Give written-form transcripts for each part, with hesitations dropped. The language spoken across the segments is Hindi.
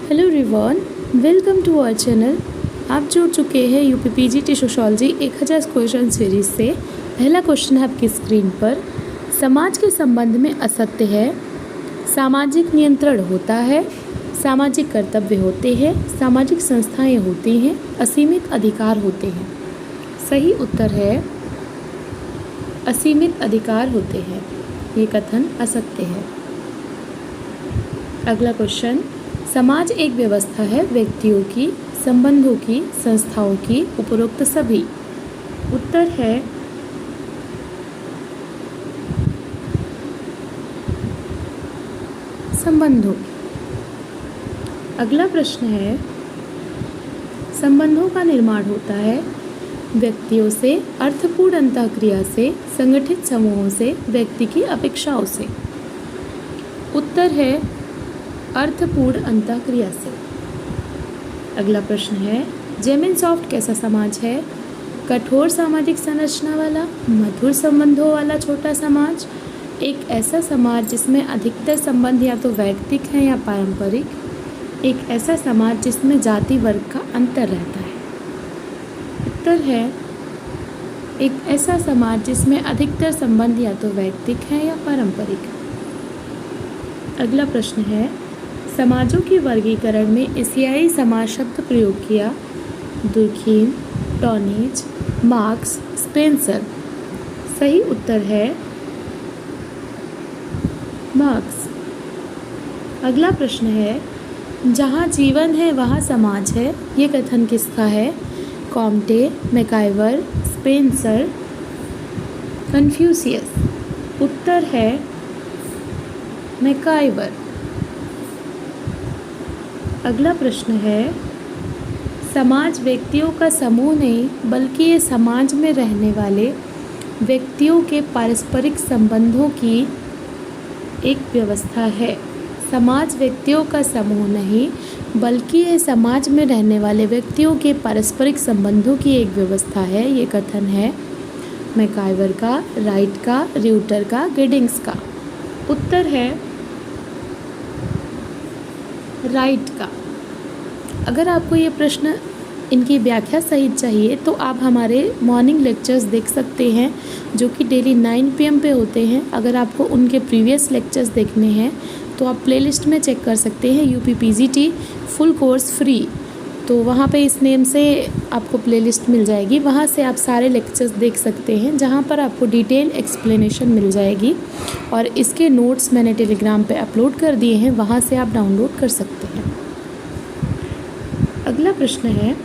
Hello everyone, welcome to our channel. आप जुड़ चुके हैं यूपीपीजीटी सोशोलॉजी 1000 क्वेश्चन सीरीज से। पहला क्वेश्चन है आपकी स्क्रीन पर। समाज के संबंध में असत्य है, सामाजिक नियंत्रण होता है, सामाजिक कर्तव्य होते हैं, सामाजिक संस्थाएं होती हैं, असीमित अधिकार होते हैं। सही उत्तर है असीमित अधिकार होते हैं। ये कथन असत्य है। अगला क्वेश्चन, समाज एक व्यवस्था है व्यक्तियों की, संबंधों की, संस्थाओं की, उपरोक्त सभी। उत्तर है संबंधों। अगला प्रश्न है, संबंधों का निर्माण होता है व्यक्तियों से, अर्थपूर्ण अंतःक्रिया से, संगठित समूहों से, व्यक्ति की अपेक्षाओं से। उत्तर है अर्थपूर्ण अंतःक्रिया से। अगला प्रश्न है, जेमिन सॉफ्ट कैसा समाज है? कठोर सामाजिक संरचना वाला, मधुर संबंधों वाला छोटा समाज, एक ऐसा समाज जिसमें अधिकतर संबंध या तो वैयक्तिक हैं या पारंपरिक, एक ऐसा समाज जिसमें जाति वर्ग का अंतर रहता है। उत्तर है एक ऐसा समाज जिसमें अधिकतर संबंध या तो वैयक्तिक हैं या पारंपरिक। अगला प्रश्न है, समाजों के वर्गीकरण में एशियाई समाज शब्द प्रयोग किया। Durkheim, Tonnies, Marx, Spencer. सही उत्तर है मार्क्स। अगला प्रश्न है, जहाँ जीवन है वहाँ समाज है। ये कथन किसका है? Comte, MacIver, Spencer, Confucius. उत्तर है मैकाइवर। अगला प्रश्न है, समाज व्यक्तियों का समूह नहीं बल्कि ये समाज में रहने वाले व्यक्तियों के पारस्परिक संबंधों की एक व्यवस्था है। समाज व्यक्तियों का समूह नहीं बल्कि ये समाज में रहने वाले व्यक्तियों के पारस्परिक संबंधों की एक व्यवस्था है। ये कथन है मैकाइवर का, राइट का, र्यूटर का, गिडिंग्स का। उत्तर है राइट का। अगर आपको ये प्रश्न इनकी व्याख्या सहित चाहिए तो आप हमारे मॉर्निंग लेक्चर्स देख सकते हैं जो कि डेली 9 PM पे होते हैं। अगर आपको उनके प्रीवियस लेक्चर्स देखने हैं तो आप प्लेलिस्ट में चेक कर सकते हैं, यूपीपीजीटी फुल कोर्स फ्री। तो वहाँ पे इस नेम से आपको प्लेलिस्ट मिल जाएगी, वहाँ से आप सारे लेक्चर्स देख सकते हैं जहाँ पर आपको डिटेल एक्सप्लेनेशन मिल जाएगी। और इसके नोट्स मैंने टेलीग्राम पे अपलोड कर दिए हैं, वहाँ से आप डाउनलोड कर सकते हैं। अगला प्रश्न है,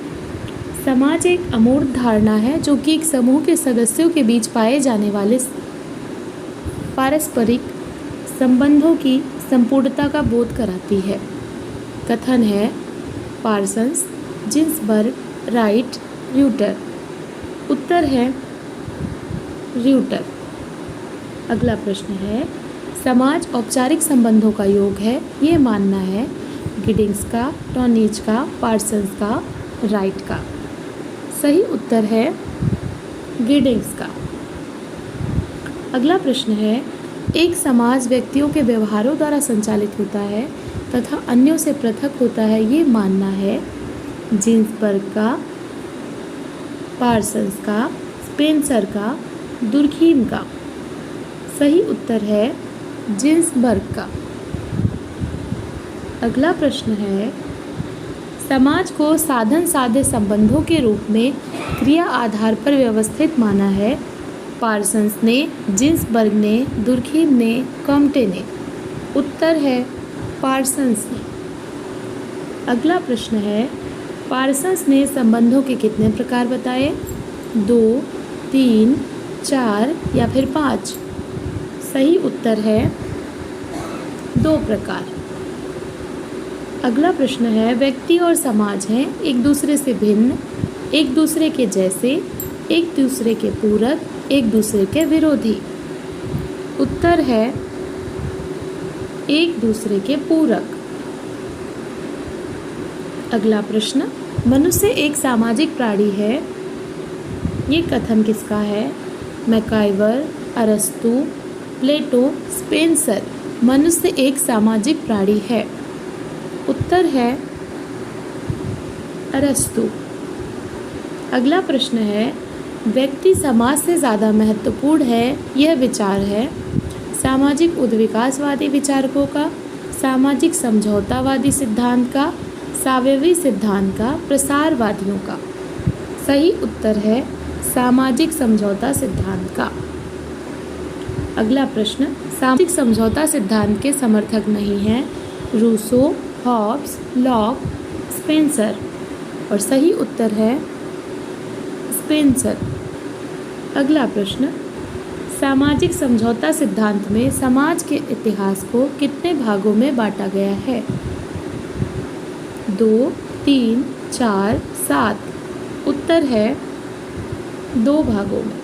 समाज एक अमूर्त धारणा है जो कि एक समूह के सदस्यों के बीच पाए जाने वाले पारस्परिक संबंधों की संपूर्णता का बोध कराती है। कथन है पार्सन्स, जिन्सबर्ग, राइट, र्यूटर। उत्तर है र्यूटर। अगला प्रश्न है, समाज औपचारिक संबंधों का योग है। ये मानना है गिडिंग्स का, टॉनिज का, पार्सन्स का, राइट का। सही उत्तर है गिडिंग्स का। अगला प्रश्न है, एक समाज व्यक्तियों के व्यवहारों द्वारा संचालित होता है तथा अन्यों से पृथक होता है। ये मानना है जिन्सबर्ग का, पार्सन्स का, स्पेंसर का, दुर्खीम का। सही उत्तर है जिन्सबर्ग का। अगला प्रश्न है, समाज को साधन साध्य संबंधों के रूप में क्रिया आधार पर व्यवस्थित माना है। पार्सन्स ने, जिन्सबर्ग ने, दुर्खीम ने, कॉम्टे ने। उत्तर है पार्सन्स ने। अगला प्रश्न है, पार्सन्स ने संबंधों के कितने प्रकार बताए? 2, 3, 4 या फिर 5? सही उत्तर है 2 प्रकार। अगला प्रश्न है, व्यक्ति और समाज हैं एक दूसरे से भिन्न, एक दूसरे के जैसे, एक दूसरे के पूरक, एक दूसरे के विरोधी। उत्तर है एक दूसरे के पूरक। अगला प्रश्न, मनुष्य एक सामाजिक प्राणी है। ये कथन किसका है? मैकाइवर, अरस्तु, प्लेटो, स्पेंसर। मनुष्य एक सामाजिक प्राणी है। उत्तर है अरस्तु। अगला प्रश्न है, व्यक्ति समाज से ज़्यादा महत्वपूर्ण है, यह विचार है सामाजिक उद्विकासवादी विचारकों का, सामाजिक समझौतावादी सिद्धांत का, सावयवी सिद्धांत का, प्रसारवादियों का। सही उत्तर है सामाजिक समझौता सिद्धांत का। अगला प्रश्न, सामाजिक समझौता सिद्धांत के समर्थक नहीं हैं रूसो, हॉब्स, लॉक, स्पेंसर। और सही उत्तर है स्पेंसर। अगला प्रश्न, सामाजिक समझौता सिद्धांत में समाज के इतिहास को कितने भागों में बांटा गया है? 2, 3, 4, 7। उत्तर है 2 भागों में।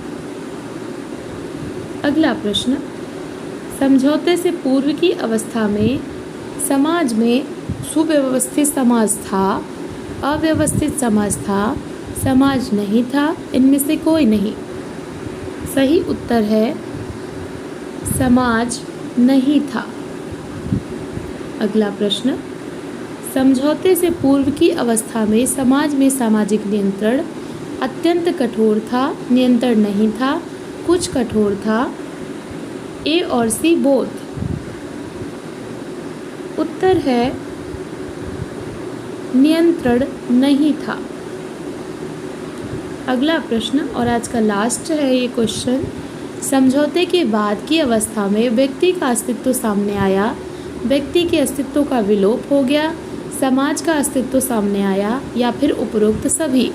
अगला प्रश्न, समझौते से पूर्व की अवस्था में समाज में सुव्यवस्थित समाज था, अव्यवस्थित समाज था, समाज नहीं था, इनमें से कोई नहीं। सही उत्तर है समाज नहीं था। अगला प्रश्न, समझौते से पूर्व की अवस्था में समाज में सामाजिक नियंत्रण अत्यंत कठोर था, नियंत्रण नहीं था, कुछ कठोर था। ए और सी बोथ। उत्तर है नियंत्रण नहीं था। अगला प्रश्न और आज का लास्ट है ये क्वेश्चन, समझौते के बाद की अवस्था में व्यक्ति का अस्तित्व सामने आया, व्यक्ति के अस्तित्व का विलोप हो गया, समाज का अस्तित्व सामने आया, या फिर उपरोक्त सभी।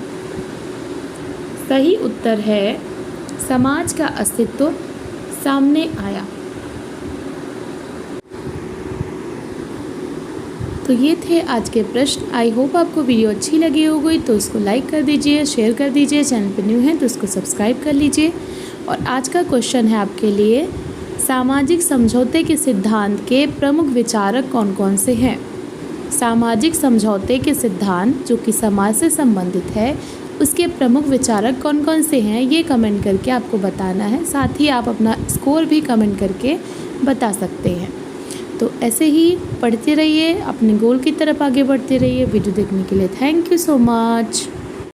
सही उत्तर है समाज का अस्तित्व सामने आया। तो ये थे आज के प्रश्न। आई होप आपको वीडियो अच्छी लगी होगी, तो इसको लाइक कर दीजिए, शेयर कर दीजिए, चैनल पर न्यू है तो इसको सब्सक्राइब कर लीजिए। और आज का क्वेश्चन है आपके लिए, सामाजिक समझौते के सिद्धांत के प्रमुख विचारक कौन कौन से हैं? सामाजिक समझौते के सिद्धांत जो कि समाज से संबंधित है, उसके प्रमुख विचारक कौन कौन से हैं, ये कमेंट करके आपको बताना है। साथ ही आप अपना स्कोर भी कमेंट करके बता सकते हैं। तो ऐसे ही पढ़ते रहिए, अपने गोल की तरफ आगे बढ़ते रहिए। वीडियो देखने के लिए थैंक यू सो मच।